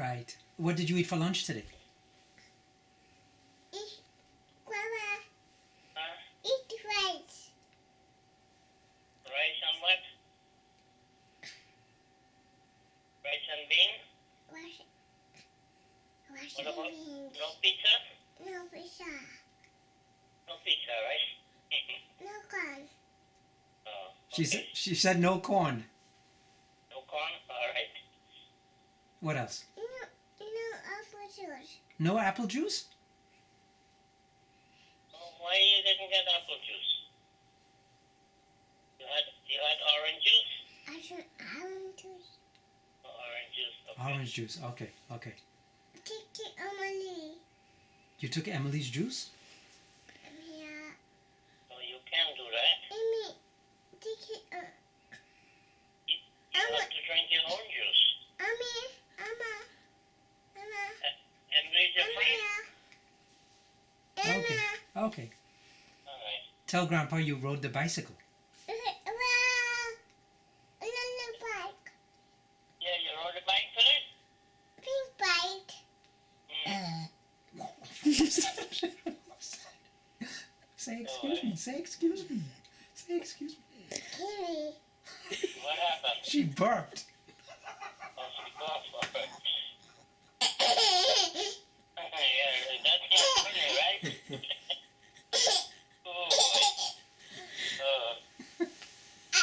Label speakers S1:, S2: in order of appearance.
S1: Right. What did you eat for lunch today?
S2: Grandma,
S3: Huh?
S2: eat rice.
S3: Rice and what? Rice and bean?
S2: Wash, wash
S3: What
S2: the
S3: about
S2: beans.
S3: no pizza?
S2: No pizza.
S3: No pizza, right?
S2: No corn.
S3: Oh,
S1: She
S3: okay.
S1: she said no corn.
S3: No corn? Alright.
S1: What else?
S2: No apple juice.
S1: No apple juice?
S3: Oh, why you didn't get apple juice? You had orange juice?
S2: I should orange juice.
S3: Oh, orange juice. Okay.
S1: Orange juice. Okay. Okay.
S2: Take it, Emily.
S1: You took Emily's juice?
S2: Yeah.
S3: So you can do that.
S2: Amy, take it.
S3: You have to drink your own juice.
S2: Emma.
S3: And read your friend.
S2: Emma.
S1: Okay. Okay.
S3: Alright.
S1: Tell Grandpa you rode the bicycle.
S2: Another bike.
S3: Yeah, you rode a bike today?
S2: Pink bike.
S1: Say excuse me. Say excuse me. Say excuse me.
S2: Kitty.
S3: What happened?
S1: She burped.
S3: Oh, she got for it. Yeah, that's not funny, right?